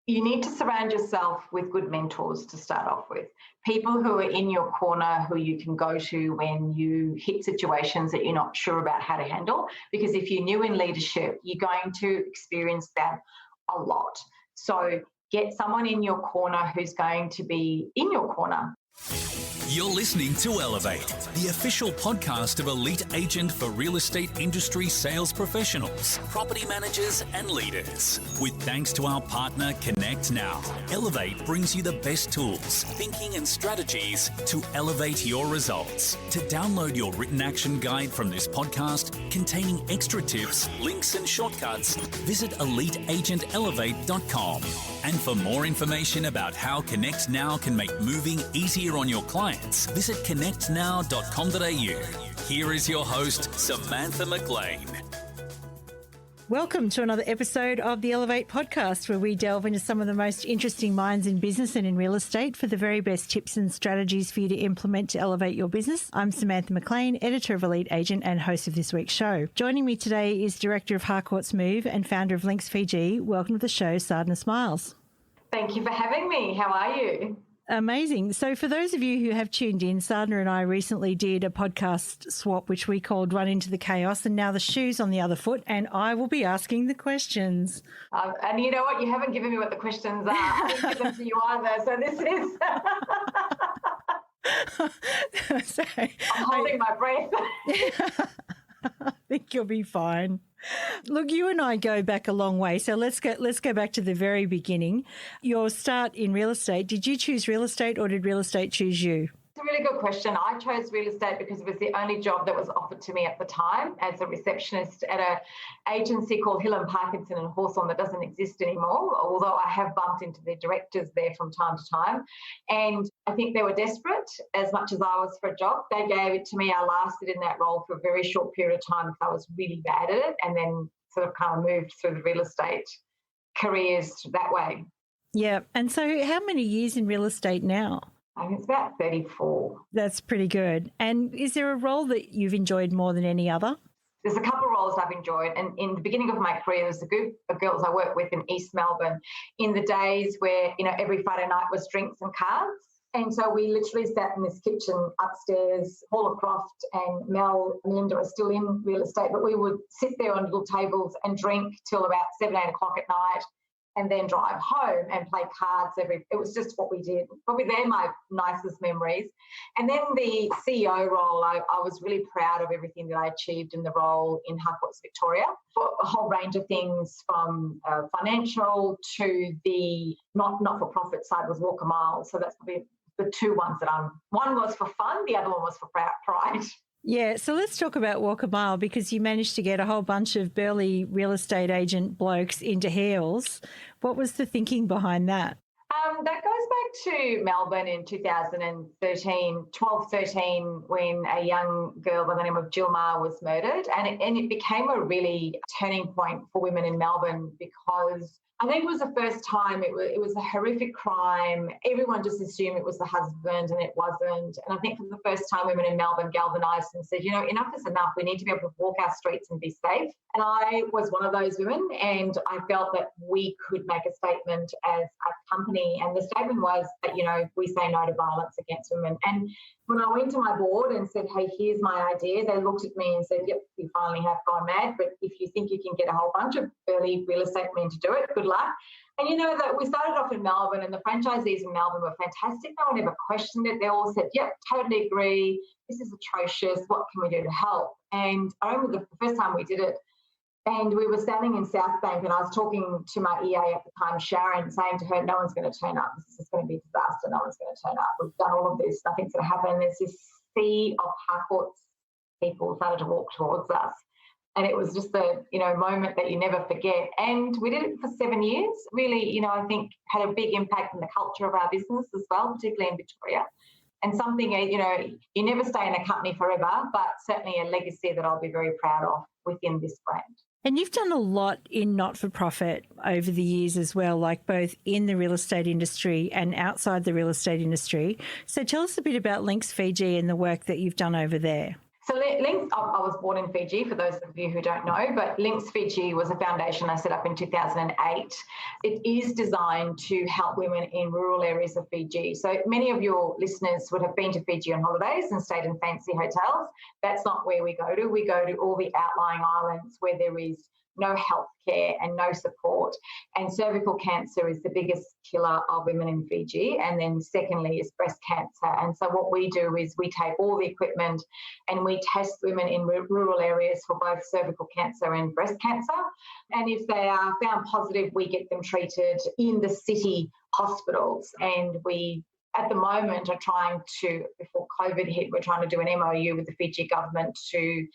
You need to surround yourself with good mentors to start off with. People who are in your corner, who you can go to when you hit situations that you're not sure about how to handle. Because if you're new in leadership, you're going to experience that a lot. So get someone in your corner who's going to be in your corner. You're listening to Elevate, the official podcast of elite agent for real estate industry sales professionals, property managers and leaders. With thanks to our partner Connect Now, Elevate brings you the best tools, thinking and strategies to elevate your results. To download your written action guide from this podcast containing extra tips, links and shortcuts, visit eliteagentelevate.com. And for more information about how Connect Now can make moving easier on your clients, visit connectnow.com.au. Here is your host, Samantha McLean. Welcome to another episode of the Elevate podcast, where we delve into some of the most interesting minds in business and in real estate for the very best tips and strategies for you to implement to elevate your business. I'm Samantha McLean, editor of Elite Agent and host of this week's show. Joining me today is director of Harcourt's Move and founder of Lynx Fiji. Welcome to the show, Sadhana Smiles. Thank you for having me. How are you? Amazing. So for those of you who have tuned in, Sadhana and I recently did a podcast swap, which we called Run Into the Chaos, and now the shoe's on the other foot, and I will be asking the questions. And you know what? You haven't given me what the questions are. I didn't give them to you either, so this is... I'm holding my breath. I think you'll be fine. Look, you and I go back a long way, so let's go back to the very beginning. Your start in real estate. Did you choose real estate, or did real estate choose you? It's a really good question. I chose real estate because it was the only job that was offered to me at the time as a receptionist at an agency called Hill & Parkinson in Hawthorne that doesn't exist anymore, although I have bumped into the directors there from time to time. And I think they were desperate as much as I was for a job. They gave it to me. I lasted in that role for a very short period of time because I was really bad at it, and then sort of kind of moved through the real estate careers that way. Yeah. And so how many years in real estate now? I think it's about 34. That's pretty good. And is there a role that you've enjoyed more than any other? There's a couple of roles I've enjoyed. And in the beginning of my career, there's a group of girls I worked with in East Melbourne in the days where, every Friday night was drinks and cards. And so we literally sat in this kitchen upstairs. Paula Croft and Mel and Linda are still in real estate, but we would sit there on little tables and drink till about 7, 8 o'clock at night, and then drive home and play cards. It was just what we did. Probably they're my nicest memories. And then the CEO role, I was really proud of everything that I achieved in the role in Harcourt's Victoria for a whole range of things, from financial to the not-for-profit side was Walk a Mile. So that's probably the two ones one was for fun, the other one was for pride. Yeah, so let's talk about Walk a Mile, because you managed to get a whole bunch of burly real estate agent blokes into heels. What was the thinking behind that? That goes back to Melbourne in 2013, when a young girl by the name of Jill Maher was murdered. And it became a really turning point for women in Melbourne, because I think it was the first time it was a horrific crime. Everyone just assumed it was the husband, and it wasn't. And I think for the first time, women in Melbourne galvanised and said, enough is enough. We need to be able to walk our streets and be safe. And I was one of those women, and I felt that we could make a statement as a company. And the statement was that, we say no to violence against women. And when I went to my board and said, hey, here's my idea, they looked at me and said, yep, you finally have gone mad. But if you think you can get a whole bunch of early real estate men to do it, good luck. And that we started off in Melbourne, and the franchisees in Melbourne were fantastic. No one ever questioned it. They all said, yep, totally agree. This is atrocious. What can we do to help? And I remember the first time we did it, and we were standing in South Bank, and I was talking to my EA at the time, Sharon, saying to her, no one's going to turn up. This is going to be a disaster. No one's going to turn up. We've done all of this. Nothing's going to happen. And there's this sea of Harcourt's people started to walk towards us. And it was just a, moment that you never forget. And we did it for 7 years. Really, I think had a big impact on the culture of our business as well, particularly in Victoria. And something, you never stay in a company forever, but certainly a legacy that I'll be very proud of within this brand. And you've done a lot in not-for-profit over the years as well, like both in the real estate industry and outside the real estate industry. So tell us a bit about Lynx Fiji and the work that you've done over there. So Lynx, I was born in Fiji, for those of you who don't know, but Lynx Fiji was a foundation I set up in 2008. It is designed to help women in rural areas of Fiji. So many of your listeners would have been to Fiji on holidays and stayed in fancy hotels. That's not where we go to. We go to all the outlying islands where there is no healthcare and no support. And cervical cancer is the biggest killer of women in Fiji. And then secondly is breast cancer. And so what we do is we take all the equipment and we test women in rural areas for both cervical cancer and breast cancer. And if they are found positive, we get them treated in the city hospitals. And we, at the moment, are trying to, before COVID hit, we're trying to do an MOU with the Fiji government to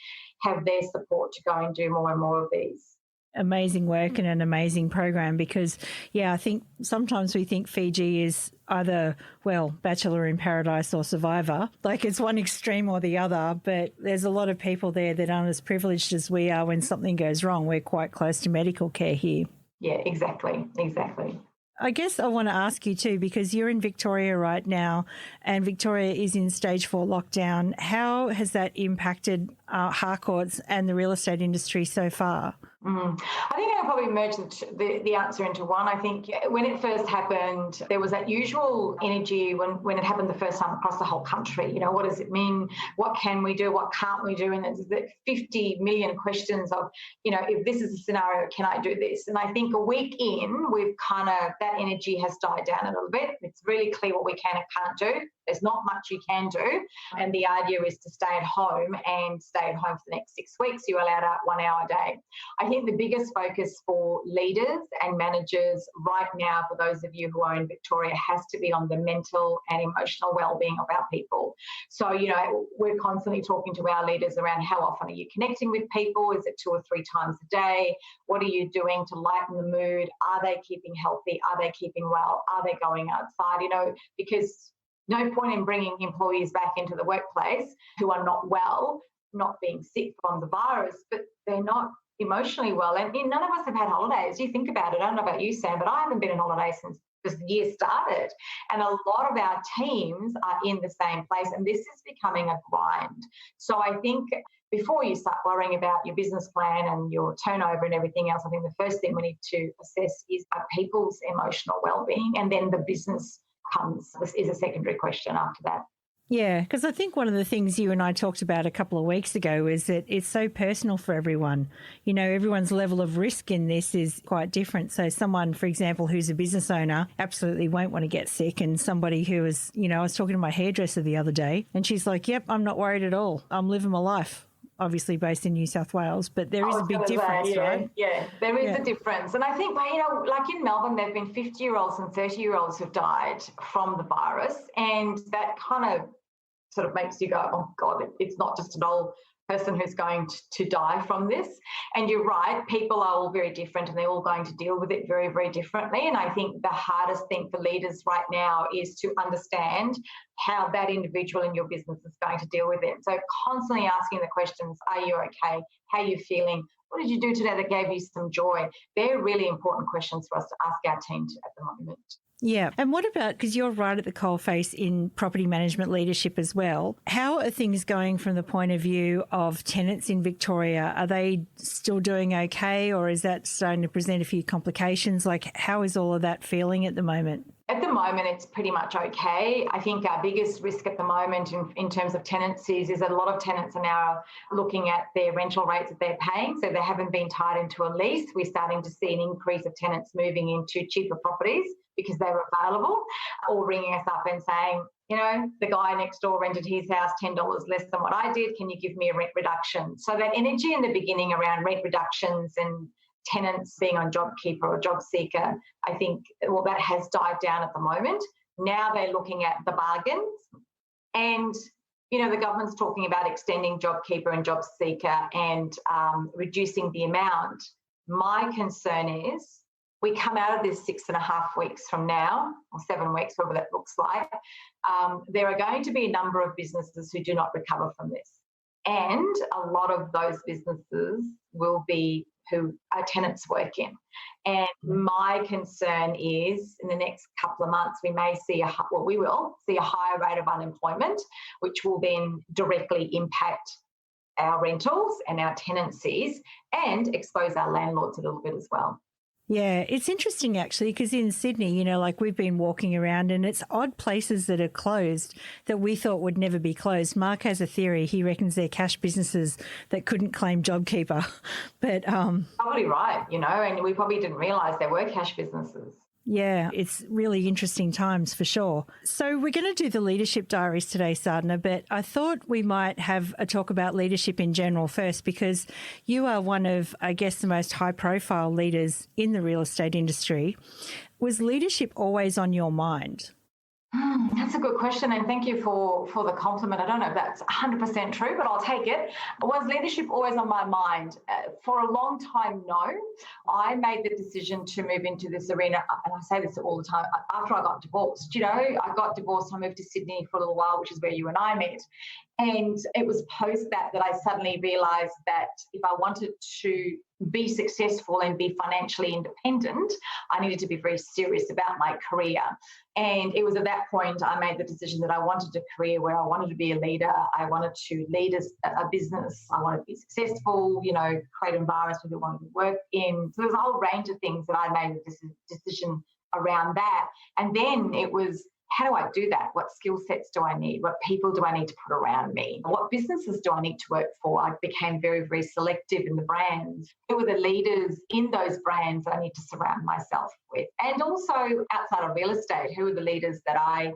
have their support to go and do more and more of these. Amazing work and an amazing program, because, I think sometimes we think Fiji is either, Bachelor in Paradise or Survivor. Like it's one extreme or the other, but there's a lot of people there that aren't as privileged as we are when something goes wrong. We're quite close to medical care here. Yeah, exactly. I guess I want to ask you too, because you're in Victoria right now and Victoria is in stage 4 lockdown. How has that impacted Harcourts and the real estate industry so far? I think I'll probably merge the answer into one. I think when it first happened, there was that usual energy when it happened the first time across the whole country. You know, what does it mean? What can we do? What can't we do? And there's 50 million questions of, if this is a scenario, can I do this? And I think a week in, we've that energy has died down a little bit. It's really clear what we can and can't do. There's not much you can do. And the idea is to stay at home and stay at home for the next 6 weeks. You're allowed out 1 hour a day. I think the biggest focus for leaders and managers right now, for those of you who are in Victoria, has to be on the mental and emotional well-being of our people. So, we're constantly talking to our leaders around how often are you connecting with people? Is it 2 or 3 times a day? What are you doing to lighten the mood? Are they keeping healthy? Are they keeping well? Are they going outside? Because no point in bringing employees back into the workplace who are not well, not being sick from the virus, but they're not emotionally well. And none of us have had holidays. You think about it. I don't know about you, Sam, but I haven't been on holiday since the year started. And a lot of our teams are in the same place. And this is becoming a grind. So I think before you start worrying about your business plan and your turnover and everything else, I think the first thing we need to assess is our people's emotional well-being, and then the business this is a secondary question after that. Yeah, because I think one of the things you and I talked about a couple of weeks ago is that it's so personal for everyone. Everyone's level of risk in this is quite different. So someone, for example, who's a business owner absolutely won't want to get sick, and somebody who is, I was talking to my hairdresser the other day and she's like, yep, I'm not worried at all. I'm living my life. Obviously based in New South Wales, but there is a big difference, right? Yeah, there is a difference. And I think, like in Melbourne, there have been 50-year-olds and 30-year-olds who've died from the virus, and that kind of sort of makes you go, oh God, it's not just an old person who's going to die from this. And you're right, people are all very different and they're all going to deal with it very, very differently. And I think the hardest thing for leaders right now is to understand how that individual in your business is going to deal with it. So constantly asking the questions, are you okay? How are you feeling? What did you do today that gave you some joy? They're really important questions for us to ask our team at the moment. Yeah. And what about, because you're right at the coalface in property management leadership as well, how are things going from the point of view of tenants in Victoria? Are they still doing okay, or is that starting to present a few complications? Like, how is all of that feeling at the moment? At the moment, it's pretty much okay. I think our biggest risk at the moment in terms of tenancies is that a lot of tenants are now looking at their rental rates that they're paying. So they haven't been tied into a lease. We're starting to see an increase of tenants moving into cheaper properties because they were available, or ringing us up and saying, the guy next door rented his house $10 less than what I did. Can you give me a rent reduction? So that energy in the beginning around rent reductions and tenants being on JobKeeper or JobSeeker, I think, that has died down at the moment. Now they're looking at the bargains, and, the government's talking about extending JobKeeper and JobSeeker and reducing the amount. My concern is we come out of this 6.5 weeks from now, or 7 weeks, whatever that looks like, there are going to be a number of businesses who do not recover from this. And a lot of those businesses will be who our tenants work in. And my concern is in the next couple of months, we may see we will see a higher rate of unemployment, which will then directly impact our rentals and our tenancies and expose our landlords a little bit as well. Yeah, it's interesting actually, because in Sydney, like we've been walking around and it's odd places that are closed that we thought would never be closed. Mark has a theory. He reckons they're cash businesses that couldn't claim JobKeeper. But probably right, and we probably didn't realise there were cash businesses. Yeah, it's really interesting times for sure. So we're going to do the Leadership Diaries today, Sadhana, but I thought we might have a talk about leadership in general first, because you are one of, I guess, the most high-profile leaders in the real estate industry. Was leadership always on your mind? That's a good question, and thank you for the compliment. I don't know if that's 100% true, but I'll take it. Was leadership always on my mind? For a long time, no. I made the decision to move into this arena, and I say this all the time, after I got divorced. I got divorced, I moved to Sydney for a little while, which is where you and I met. And it was post that I suddenly realised that if I wanted to be successful and be financially independent, I needed to be very serious about my career. And it was at that point I made the decision that I wanted a career where I wanted to be a leader. I wanted to lead a business. I wanted to be successful, create environments where people wanted to work in. So there's a whole range of things that I made a decision around that. And then it was, how do I do that? What skill sets do I need? What people do I need to put around me? What businesses do I need to work for? I became very, very selective in the brands. Who are the leaders in those brands that I need to surround myself with? And also outside of real estate, who are the leaders that I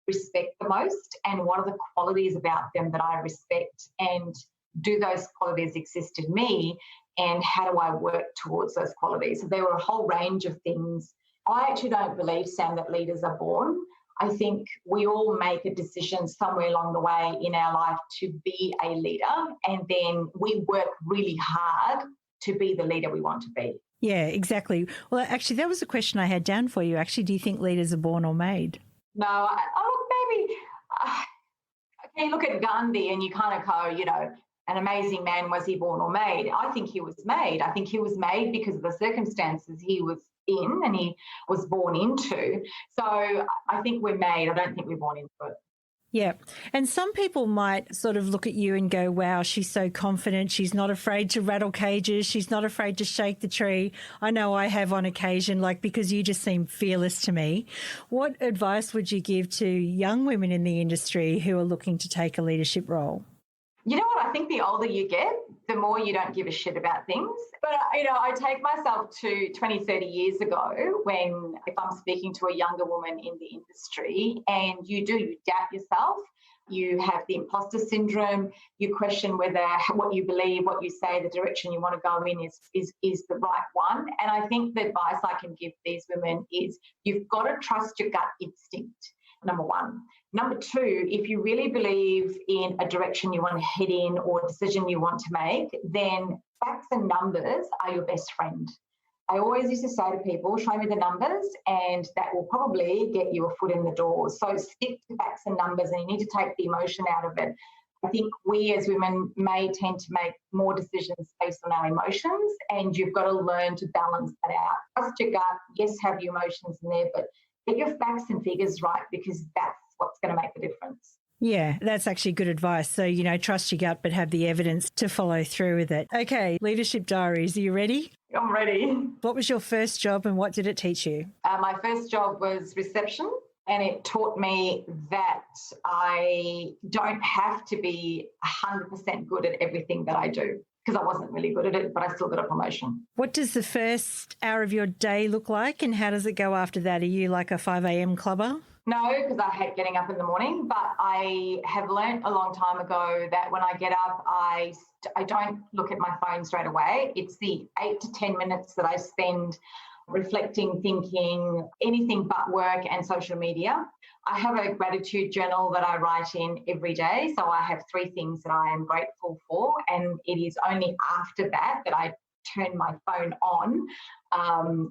respect the most? And what are the qualities about them that I respect? And do those qualities exist in me? And how do I work towards those qualities? So there were a whole range of things. I actually don't believe, Sam, that leaders are born. I think we all make a decision somewhere along the way in our life to be a leader, and then we work really hard to be the leader we want to be. Yeah, exactly. Well, actually, that was a question I had down for you. Actually, do you think leaders are born or made? No, maybe. Okay, look at Gandhi and you kind of go, an amazing man, was he born or made? I think he was made. I think he was made because of the circumstances he was in and he was born into. So I think we're made. I don't think we're born into it. Yeah. And some people might sort of look at you and go, wow, she's so confident. She's not afraid to rattle cages. She's not afraid to shake the tree. I know I have on occasion, because you just seem fearless to me. What advice would you give to young women in the industry who are looking to take a leadership role? You know what? I think the older you get, the more you don't give a shit about things. But, I take myself to 20, 30 years ago when, if I'm speaking to a younger woman in the industry, and you doubt yourself, you have the imposter syndrome, you question whether what you believe, what you say, the direction you want to go in is the right one. And I think the advice I can give these women is you've got to trust your gut instinct, number one. Number two, if you really believe in a direction you want to head in or a decision you want to make, then facts and numbers are your best friend. I always used to say to people, show me the numbers and that will probably get you a foot in the door. So stick to facts and numbers, and you need to take the emotion out of it. I think we as women may tend to make more decisions based on our emotions, and you've got to learn to balance that out. Trust your gut, yes, have your emotions in there, but get your facts and figures right, because that's what's going to make the difference. Yeah, that's actually good advice. So, trust your gut, but have the evidence to follow through with it. Okay, Leadership Diaries, are you ready? I'm ready. What was your first job and what did it teach you? My first job was reception, and it taught me that I don't have to be 100% good at everything that I do, because I wasn't really good at it, but I still got a promotion. What does the first hour of your day look like, and how does it go after that? Are you like a 5 a.m. clubber? No, because I hate getting up in the morning, but I have learnt a long time ago that when I get up, I don't look at my phone straight away. It's the 8 to 10 minutes that I spend reflecting, thinking, anything but work and social media. I have a gratitude journal that I write in every day. So I have 3 things that I am grateful for, and it is only after that that I turn my phone on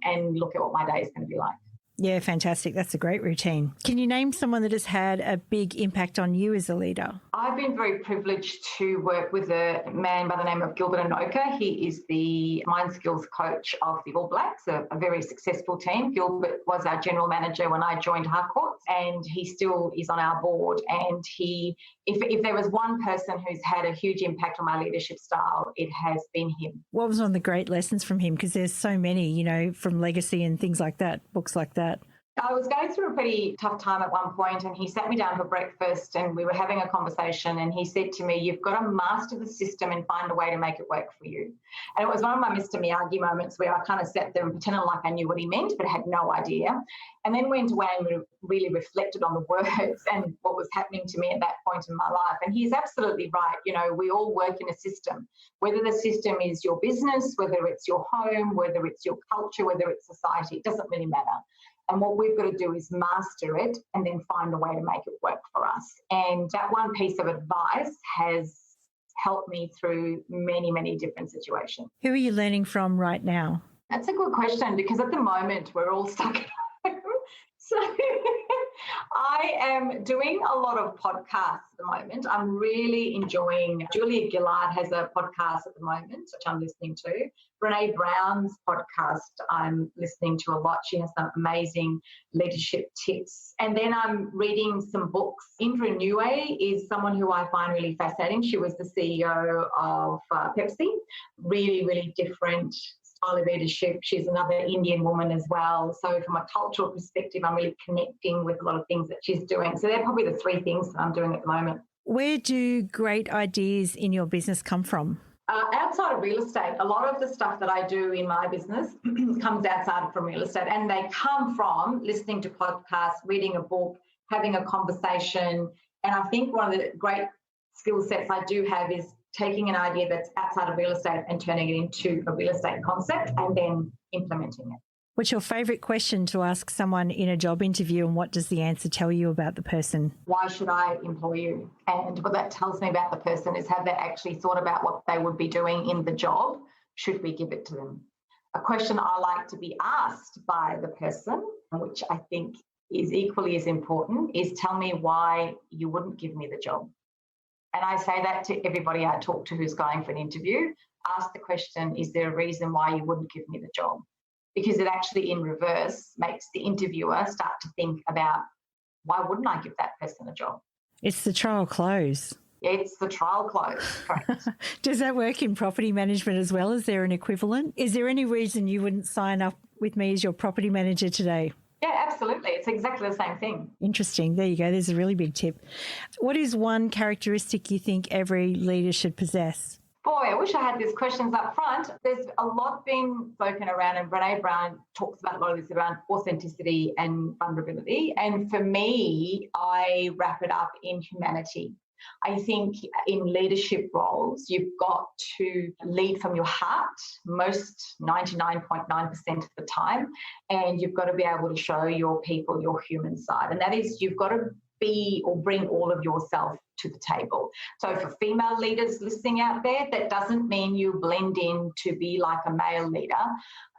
and look at what my day is going to be like. Yeah, fantastic. That's a great routine. Can you name someone that has had a big impact on you as a leader? I've been very privileged to work with a man by the name of Gilbert Anoka. He is the mind skills coach of the All Blacks, a very successful team. Gilbert was our general manager when I joined Harcourts. and he still is on our board. And if there was one person who's had a huge impact on my leadership style, it has been him. What was one of the great lessons from him? Because there's so many, from legacy and things like that, books like that. I was going through a pretty tough time at one point, and he sat me down for breakfast and we were having a conversation, and he said to me, "You've got to master the system and find a way to make it work for you." And it was one of my Mr Miyagi moments where I kind of sat there and pretended like I knew what he meant but had no idea, and then went away and really reflected on the words and what was happening to me at that point in my life. And he's absolutely right. We all work in a system, whether the system is your business, whether it's your home, whether it's your culture, whether it's society, it doesn't really matter. And what we've got to do is master it and then find a way to make it work for us. And that one piece of advice has helped me through many, many different situations. Who are you learning from right now? That's a good question, because at the moment we're all stuck at home. So I am doing a lot of podcasts at the moment. I'm really enjoying, Julia Gillard has a podcast at the moment, which I'm listening to. Brene Brown's podcast I'm listening to a lot. She has some amazing leadership tips. And then I'm reading some books. Indra Nooyi is someone who I find really fascinating. She was the CEO of Pepsi. Really, really different style of leadership. She's another Indian woman as well. So from a cultural perspective, I'm really connecting with a lot of things that she's doing. So they're probably the three things that I'm doing at the moment. Where do great ideas in your business come from? Outside of real estate, a lot of the stuff that I do in my business comes outside from real estate, and they come from listening to podcasts, reading a book, having a conversation. And I think one of the great skill sets I do have is taking an idea that's outside of real estate and turning it into a real estate concept and then implementing it. What's your favourite question to ask someone in a job interview, and what does the answer tell you about the person? Why should I employ you? And what that tells me about the person is, have they actually thought about what they would be doing in the job? Should we give it to them? A question I like to be asked by the person, which I think is equally as important, is, tell me why you wouldn't give me the job. And I say that to everybody I talk to who's going for an interview. Ask the question, is there a reason why you wouldn't give me the job? Because it actually, in reverse, makes the interviewer start to think about, why wouldn't I give that person a job? It's the trial close. It's the trial close, correct. Does that work in property management as well? Is there an equivalent? Is there any reason you wouldn't sign up with me as your property manager today? Yeah, absolutely. It's exactly the same thing. Interesting. There you go. There's a really big tip. What is one characteristic you think every leader should possess? Boy, I wish I had these questions up front. There's a lot being spoken around, and Brene Brown talks about a lot of this around authenticity and vulnerability. And for me, I wrap it up in humanity. I think in leadership roles, you've got to lead from your heart most 99.9% of the time. And you've got to be able to show your people your human side. And that is, you've got to be or bring all of yourself to the table. So for female leaders listening out there, that doesn't mean you blend in to be like a male leader.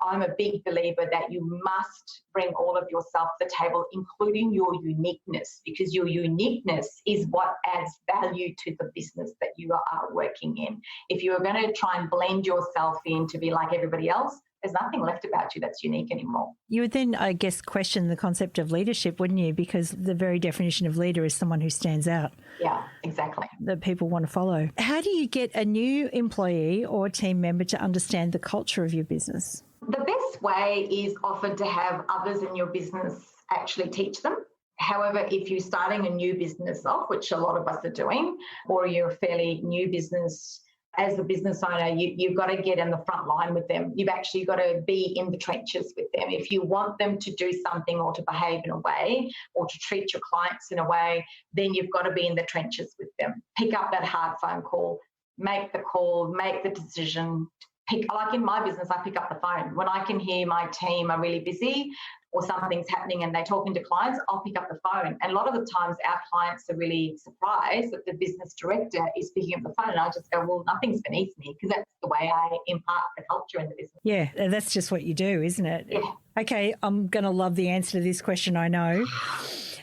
I'm a big believer that you must bring all of yourself to the table, including your uniqueness, because your uniqueness is what adds value to the business that you are working in. If you are going to try and blend yourself in to be like everybody else, there's nothing left about you that's unique anymore. You would then, I guess, question the concept of leadership, wouldn't you? Because the very definition of leader is someone who stands out. Yeah, exactly. That people want to follow. How do you get a new employee or team member to understand the culture of your business? The best way is often to have others in your business actually teach them. However, if you're starting a new business off, which a lot of us are doing, or you're a fairly new business, as a business owner, you've got to get in the front line with them. You've actually got to be in the trenches with them. If you want them to do something or to behave in a way or to treat your clients in a way, then you've got to be in the trenches with them. Pick up that hard phone call, make the decision. Like in my business, I pick up the phone. When I can hear my team are really busy or something's happening and they're talking to clients, I'll pick up the phone. And a lot of the times our clients are really surprised that the business director is picking up the phone. And I just go, well, nothing's beneath me, because that's the way I impart the culture in the business. Yeah, that's just what you do, isn't it? Yeah. Okay, I'm going to love the answer to this question, I know.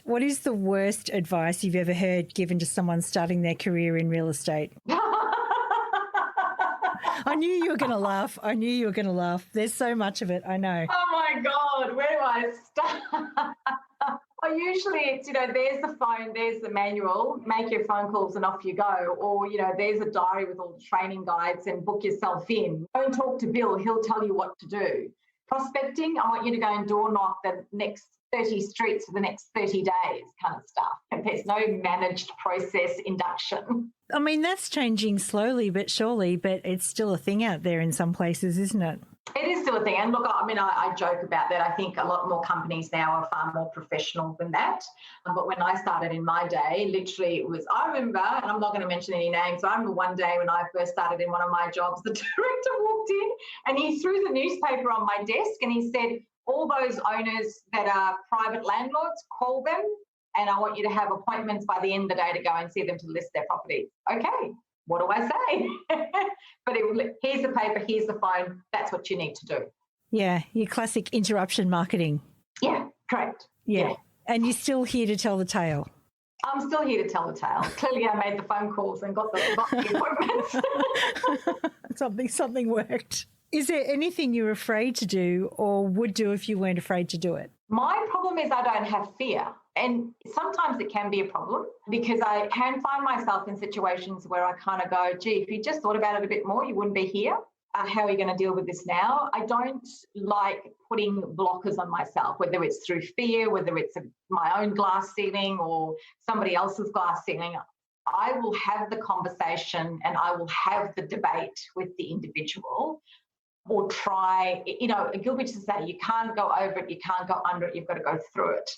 What is the worst advice you've ever heard given to someone starting their career in real estate? I knew you were going to laugh. There's so much of it, I know. Oh, my God. Where do I start? Well, usually it's, there's the phone, there's the manual, make your phone calls and off you go. Or, there's a diary with all the training guides and book yourself in. Go and talk to Bill, he'll tell you what to do. Prospecting, I want you to go and door knock the next 30 streets for the next 30 days kind of stuff. And there's no managed process induction. I mean, that's changing slowly but surely, but it's still a thing out there in some places, isn't it? It is still a thing. And look, I joke about that. I think a lot more companies now are far more professional than that. But when I started in my day, literally it was, I remember, and I'm not going to mention any names, I remember one day when I first started in one of my jobs, the director walked in and he threw the newspaper on my desk and he said, all those owners that are private landlords, call them and I want you to have appointments by the end of the day to go and see them to list their property. Okay. What do I say? But here's the paper, here's the phone. That's what you need to do. Yeah, your classic interruption marketing. Yeah, correct. Yeah. And you're still here to tell the tale. I'm still here to tell the tale. Clearly I made the phone calls and got the appointments. Something worked. Is there anything you're afraid to do or would do if you weren't afraid to do it? My problem is I don't have fear. And sometimes it can be a problem because I can find myself in situations where I kind of go, gee, if you just thought about it a bit more, you wouldn't be here. How are you going to deal with this now? I don't like putting blockers on myself, whether it's through fear, whether it's my own glass ceiling or somebody else's glass ceiling. I will have the conversation and I will have the debate with the individual or try, Gilbert used to say, you can't go over it, you can't go under it, you've got to go through it.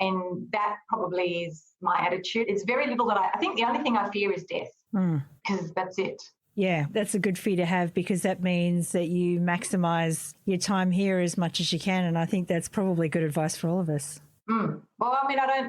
And that probably is my attitude. It's very little that I think the only thing I fear is death because that's it. Yeah, that's a good fear to have because that means that you maximise your time here as much as you can. And I think that's probably good advice for all of us. Well,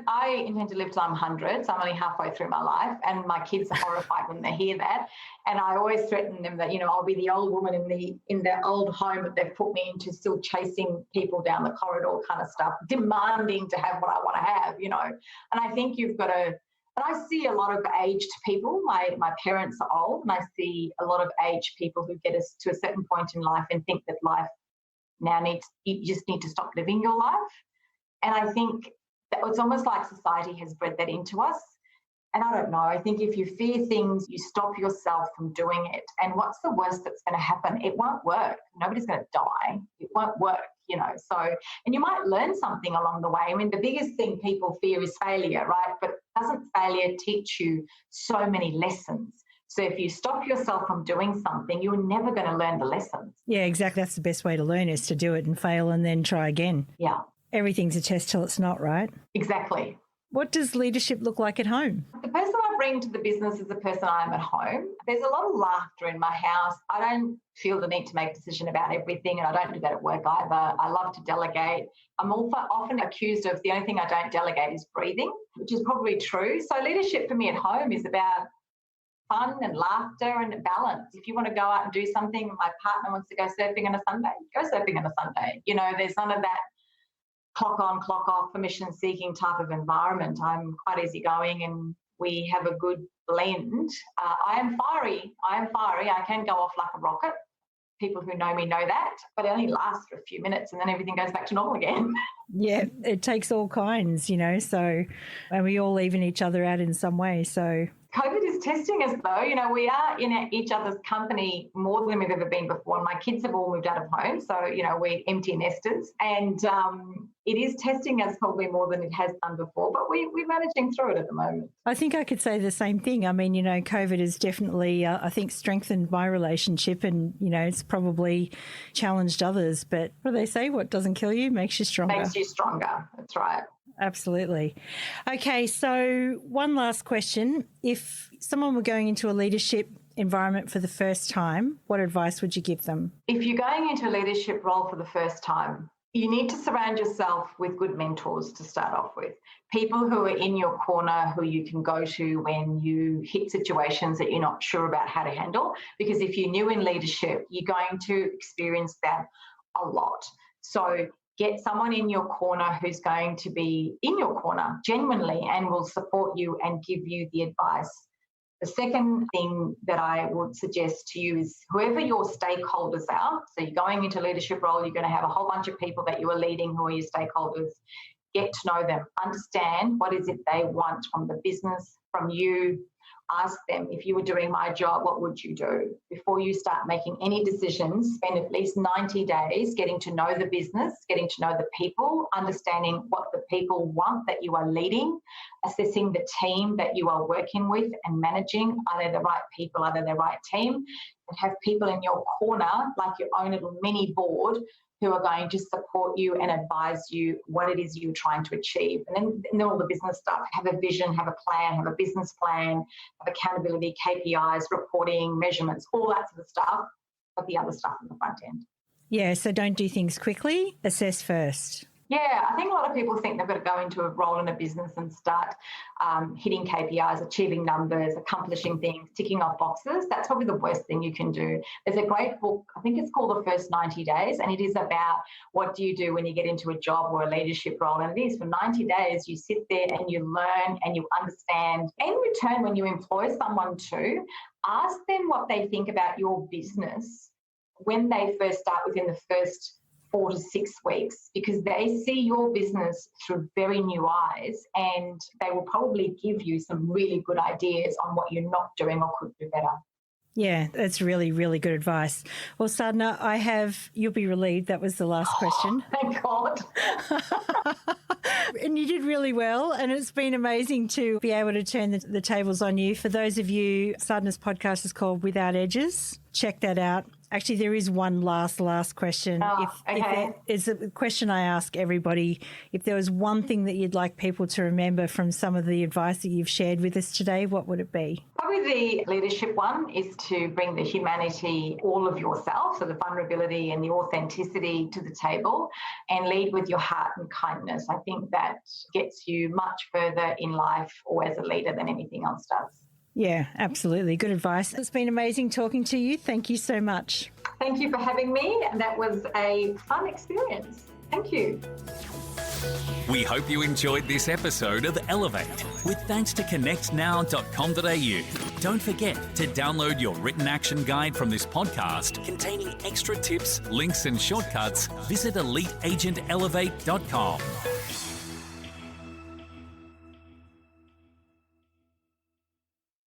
I intend to live till I'm 100, so I'm only halfway through my life, and my kids are horrified when they hear that. And I always threaten them that, I'll be the old woman in the old home that they've put me into, still chasing people down the corridor kind of stuff, demanding to have what I want to have, And I think you've got to, and I see a lot of aged people. My parents are old, and I see a lot of aged people who get us to a certain point in life and think that life now you just need to stop living your life. And I think that it's almost like society has bred that into us. And I don't know, I think if you fear things, you stop yourself from doing it. And what's the worst that's going to happen? It won't work. Nobody's going to die. It won't work, So, and you might learn something along the way. I mean, the biggest thing people fear is failure, right? But doesn't failure teach you so many lessons? So if you stop yourself from doing something, you're never going to learn the lessons. Yeah, exactly. That's the best way to learn is to do it and fail and then try again. Yeah. Everything's a test till it's not, right? Exactly. What does leadership look like at home? The person I bring to the business is the person I am at home. There's a lot of laughter in my house. I don't feel the need to make a decision about everything, and I don't do that at work either. I love to delegate. I'm often accused of the only thing I don't delegate is breathing, which is probably true. So leadership for me at home is about fun and laughter and balance. If you want to go out and do something, my partner wants to go surfing on a Sunday, go surfing on a Sunday. There's none of that clock on, clock off, permission-seeking type of environment. I'm quite easygoing and we have a good blend. I am fiery. I can go off like a rocket. People who know me know that, but it only lasts for a few minutes and then everything goes back to normal again. Yeah, it takes all kinds, so, and we all even each other out in some way, so. COVID is testing us though. We are in each other's company more than we've ever been before. My kids have all moved out of home, so, we're empty nesters. And it is testing us probably more than it has done before, but we're managing through it at the moment. I think I could say the same thing. I mean, COVID has definitely, I think, strengthened my relationship and, it's probably challenged others. But what do they say? What doesn't kill you makes you stronger. Makes you stronger. That's right. Absolutely. Okay, so one last question. If someone were going into a leadership environment for the first time, what advice would you give them? If you're going into a leadership role for the first time, you need to surround yourself with good mentors to start off with. People who are in your corner, who you can go to when you hit situations that you're not sure about how to handle. Because if you're new in leadership, you're going to experience that a lot. So get someone in your corner who's going to be in your corner genuinely and will support you and give you the advice. The second thing that I would suggest to you is whoever your stakeholders are, so you're going into a leadership role, you're going to have a whole bunch of people that you are leading who are your stakeholders. get to know them, understand what is it they want from the business, from you. Ask them, if you were doing my job, what would you do? Before you start making any decisions, spend at least 90 days getting to know the business, getting to know the people, understanding what the people want that you are leading, assessing the team that you are working with and managing. Are they the right people? Are they the right team? And have people in your corner, like your own little mini board, who are going to support you and advise you what it is you're trying to achieve. And then all the business stuff, have a vision, have a plan, have a business plan, have accountability, KPIs, reporting, measurements, all that sort of stuff, but the other stuff on the front end. Yeah, so don't do things quickly, assess first. Yeah, I think a lot of people think they've got to go into a role in a business and start hitting KPIs, achieving numbers, accomplishing things, ticking off boxes. That's probably the worst thing you can do. There's a great book, I think it's called The First 90 Days, and it is about what do you do when you get into a job or a leadership role. And it is for 90 days, you sit there and you learn and you understand. In return, when you employ someone too, ask them what they think about your business when they first start within the first 4 to 6 weeks, because they see your business through very new eyes and they will probably give you some really good ideas on what you're not doing or could do better. Yeah, that's really, really good advice. Well, Sadhana, you'll be relieved that was the last question. Thank God. And you did really well, and it's been amazing to be able to turn the tables on you. For those of you, Sadhana's podcast is called Without Edges. Check that out. Actually, there is one last question. It's a question I ask everybody. If there was one thing that you'd like people to remember from some of the advice that you've shared with us today, what would it be? Probably the leadership one is to bring the humanity, all of yourself, so the vulnerability and the authenticity to the table, and lead with your heart and kindness. I think that gets you much further in life or as a leader than anything else does. Yeah, absolutely. Good advice. It's been amazing talking to you. Thank you so much. Thank you for having me. That was a fun experience. Thank you. We hope you enjoyed this episode of Elevate with thanks to connectnow.com.au. Don't forget to download your written action guide from this podcast containing extra tips, links and shortcuts. Visit eliteagentelevate.com.